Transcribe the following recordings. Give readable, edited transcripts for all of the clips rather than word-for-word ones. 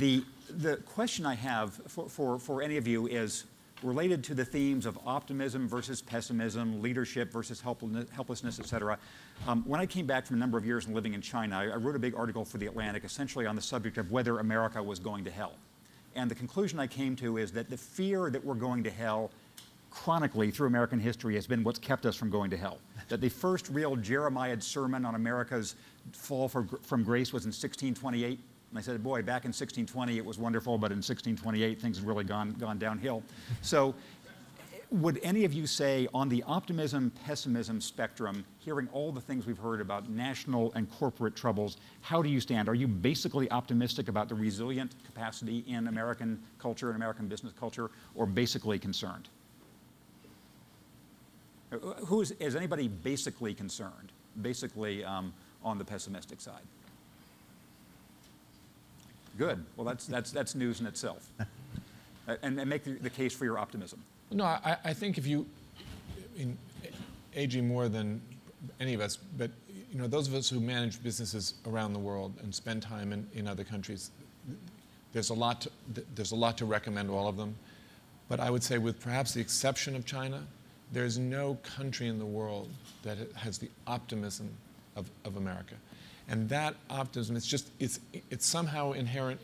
The question I have for any of you is related to the themes of optimism versus pessimism, leadership versus helplessness, et cetera. When I came back from a number of years and living in China, I wrote a big article for The Atlantic essentially on the subject of whether America was going to hell. And the conclusion I came to is that the fear that we're going to hell chronically through American history has been what's kept us from going to hell. That the first real Jeremiad sermon on America's fall from grace was in 1628. And I said, boy, back in 1620 it was wonderful, but in 1628 things had really gone downhill. So would any of you say on the optimism-pessimism spectrum, hearing all the things we've heard about national and corporate troubles, how do you stand? Are you basically optimistic about the resilient capacity in American culture and American business culture, or basically concerned? Is anybody basically concerned, basically on the pessimistic side? Good. Well, that's news in itself. And make the case for your optimism. No, I think if you, aging more than any of us, but those of us who manage businesses around the world and spend time in other countries, there's a lot to recommend all of them. But I would say, with perhaps the exception of China, there's no country in the world that has the optimism of America. And that optimism, it's somehow inherent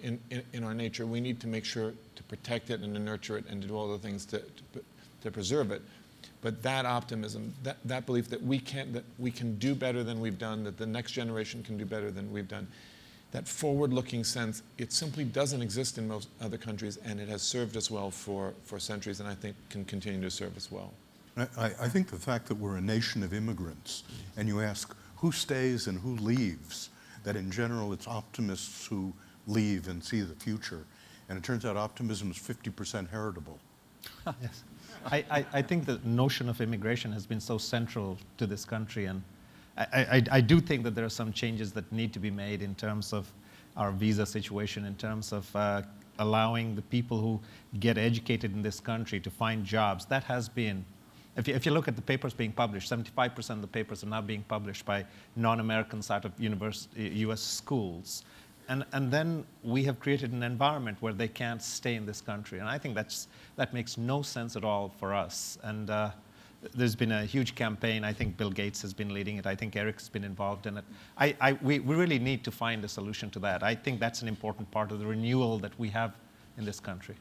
in our nature. We need to make sure to protect it and to nurture it and to do all the things to preserve it. But that optimism, that belief that we can do better than we've done, that the next generation can do better than we've done, that forward-looking sense, it simply doesn't exist in most other countries, and it has served us well for centuries, and I think can continue to serve us well. I think the fact that we're a nation of immigrants, and you ask who stays and who leaves, that in general it's optimists who leave and see the future. And it turns out optimism is 50% heritable. Yes. I think the notion of immigration has been so central to this country, and I do think that there are some changes that need to be made in terms of our visa situation, in terms of allowing the people who get educated in this country to find jobs. That has been, if you look at the papers being published, 75% of the papers are now being published by non-Americans out of U.S. schools. And then we have created an environment where they can't stay in this country. And I think that makes no sense at all for us. And there's been a huge campaign. I think Bill Gates has been leading it. I think Eric's been involved in it. We really need to find a solution to that. I think that's an important part of the renewal that we have in this country.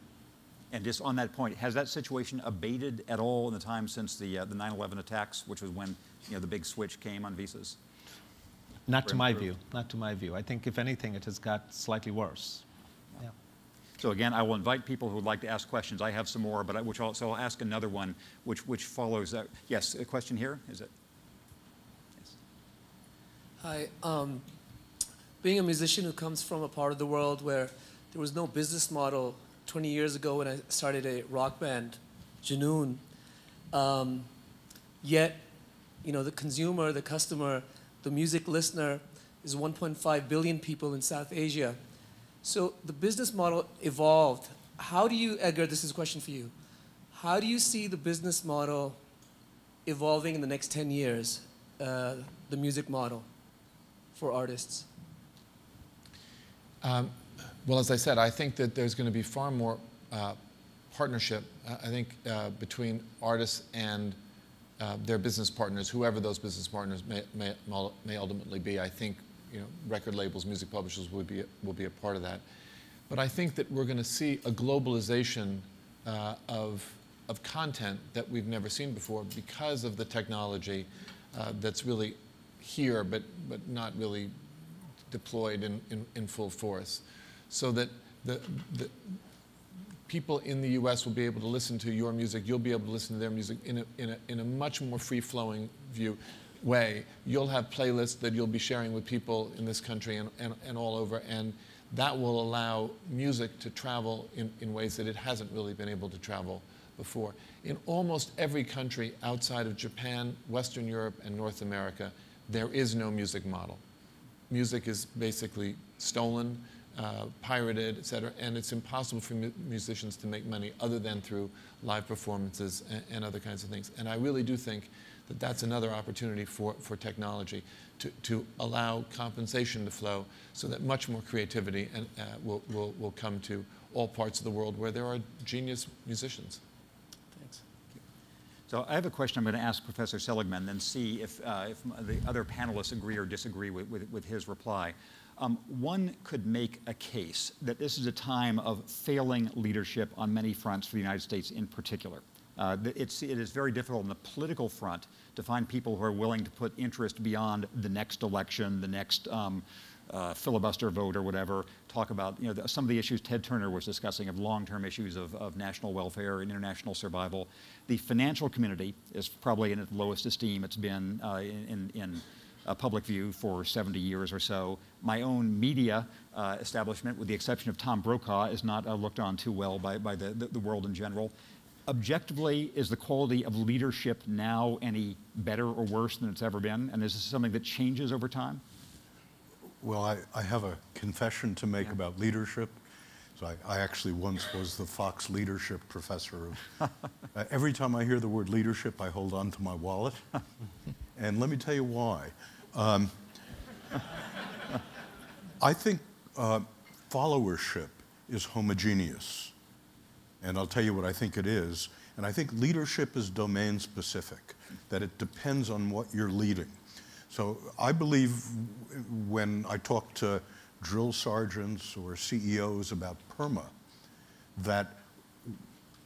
And just on that point, has that situation abated at all in the time since the 9/11 attacks, which was when the big switch came on visas? Not to my view. Not to my view. I think, if anything, it has got slightly worse. Yeah. So again, I will invite people who would like to ask questions. I have some more, but so I'll ask another one, which follows that. Yes, a question here. Is it? Yes. Hi. Being a musician who comes from a part of the world where there was no business model 20 years ago when I started a rock band, Junoon, yet, the consumer, the customer, the music listener is 1.5 billion people in South Asia. So the business model evolved. How do you, Edgar, this is a question for you. How do you see the business model evolving in the next 10 years, the music model for artists? Well, as I said, I think that there's going to be far more partnership, I think, between artists and their business partners, whoever those business partners may ultimately be. I think record labels, music publishers will be a part of that. But I think that we're going to see a globalization of content that we've never seen before because of the technology that's really here, but not really deployed in full force. So that the people in the U.S. will be able to listen to your music. You'll be able to listen to their music in a much more free-flowing way. You'll have playlists that you'll be sharing with people in this country and all over, and that will allow music to travel in ways that it hasn't really been able to travel before. In almost every country outside of Japan, Western Europe, and North America, there is no music model. Music is basically stolen, pirated, etc., and it's impossible for musicians to make money other than through live performances and other kinds of things. And I really do think that's another opportunity for technology to allow compensation to flow so that much more creativity and, will come to all parts of the world where there are genius musicians. Thanks. So I have a question I'm going to ask Professor Seligman, then see if the other panelists agree or disagree with his reply. One could make a case that this is a time of failing leadership on many fronts for the United States in particular. It is very difficult on the political front to find people who are willing to put interest beyond the next election, the next filibuster vote or whatever, talk about some of the issues Ted Turner was discussing of long-term issues of national welfare and international survival. The financial community is probably in its lowest esteem it's been in public view for 70 years or so. My own media establishment, with the exception of Tom Brokaw, is not looked on too well by the world in general. Objectively, is the quality of leadership now any better or worse than it's ever been? And is this something that changes over time? Well, I have a confession to make about leadership. So I actually once was the Fox leadership professor. Every time I hear the word leadership, I hold on to my wallet. And let me tell you why. I think followership is homogeneous. And I'll tell you what I think it is. And I think leadership is domain specific, that it depends on what you're leading. So I believe when I talk to drill sergeants or CEOs about PERMA, that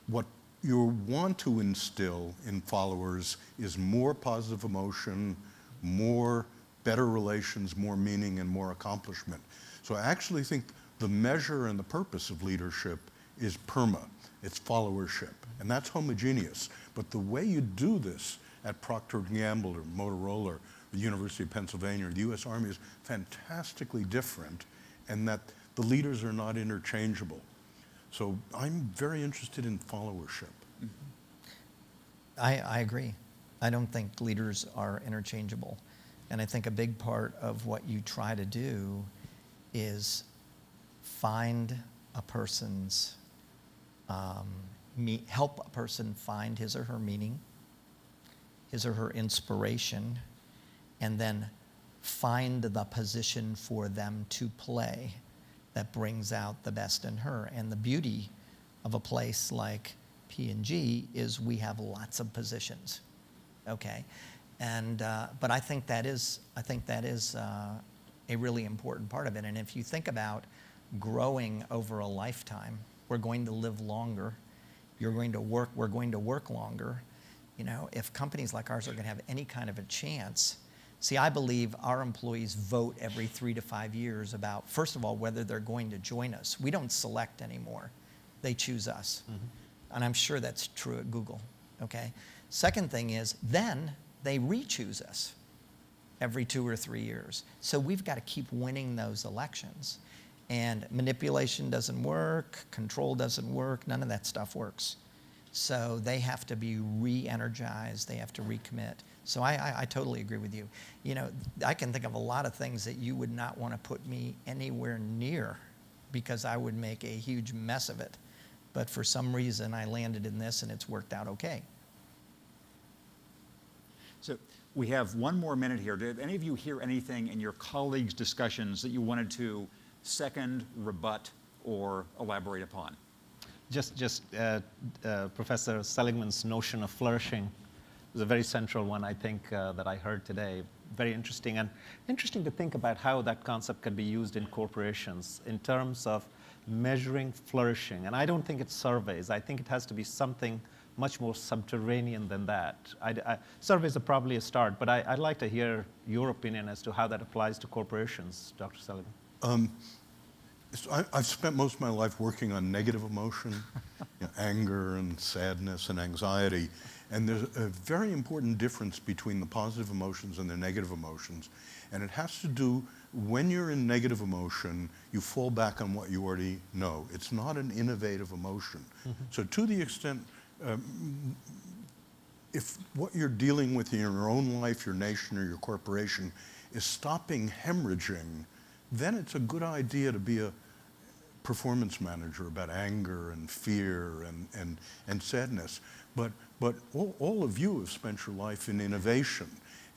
what you want to instill in followers is more positive emotion, more better relations, more meaning, and more accomplishment. So I actually think the measure and the purpose of leadership is PERMA. It's followership, and that's homogeneous. But the way you do this at Procter & Gamble or Motorola or the University of Pennsylvania or the U.S. Army is fantastically different, and that the leaders are not interchangeable. So I'm very interested in followership. I agree. I don't think leaders are interchangeable. And I think a big part of what you try to do is find a person's help a person find his or her meaning, his or her inspiration, and then find the position for them to play that brings out the best in her. And the beauty of a place like P&G is we have lots of positions, okay? And but I think that is a really important part of it. And if you think about growing over a lifetime, we're going to live longer. We're going to work longer. You know, if companies like ours are going to have any kind of a chance, see, I believe our employees vote every 3 to 5 years about, first of all, whether they're going to join us. We don't select anymore. They choose us. Mm-hmm. And I'm sure that's true at Google, okay? Second thing is, then they re-choose us every 2 or 3 years. So we've got to keep winning those elections. And manipulation doesn't work, control doesn't work, none of that stuff works. So they have to be re-energized, they have to recommit. So I totally agree with you. You know, I can think of a lot of things that you would not want to put me anywhere near because I would make a huge mess of it. But for some reason, I landed in this and it's worked out okay. So we have one more minute here. Did any of you hear anything in your colleagues' discussions that you wanted to second, rebut, or elaborate upon? Just Professor Seligman's notion of flourishing was a very central one, I think, that I heard today. Very interesting, and interesting to think about how that concept can be used in corporations in terms of measuring flourishing. And I don't think it's surveys. I think it has to be something much more subterranean than that. Surveys are probably a start, but I'd like to hear your opinion as to how that applies to corporations, Dr. Seligman. I've spent most of my life working on negative emotion, anger and sadness and anxiety. And there's a very important difference between the positive emotions and the negative emotions. And it has to do, when you're in negative emotion, you fall back on what you already know. It's not an innovative emotion. Mm-hmm. So to the extent, if what you're dealing with in your own life, your nation, or your corporation is stopping hemorrhaging, then it's a good idea to be a performance manager about anger and fear and sadness. But all of you have spent your life in innovation.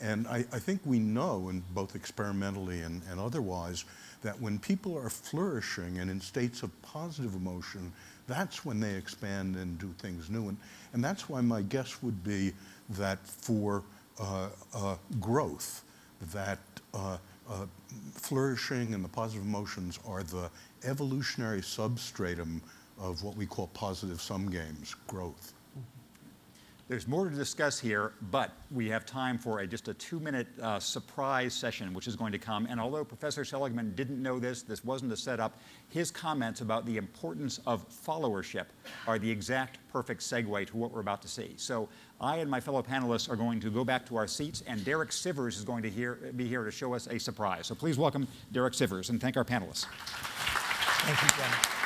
And I think we know, and both experimentally and otherwise, that when people are flourishing and in states of positive emotion, that's when they expand and do things new. And that's why my guess would be that for growth, that flourishing and the positive emotions are the evolutionary substratum of what we call positive sum games, growth. There's more to discuss here, but we have time for just a 2-minute surprise session, which is going to come. And although Professor Seligman didn't know this wasn't a setup, his comments about the importance of followership are the exact perfect segue to what we're about to see. So I and my fellow panelists are going to go back to our seats, and Derek Sivers is going to be here to show us a surprise. So please welcome Derek Sivers, and thank our panelists. Thank you, Jen.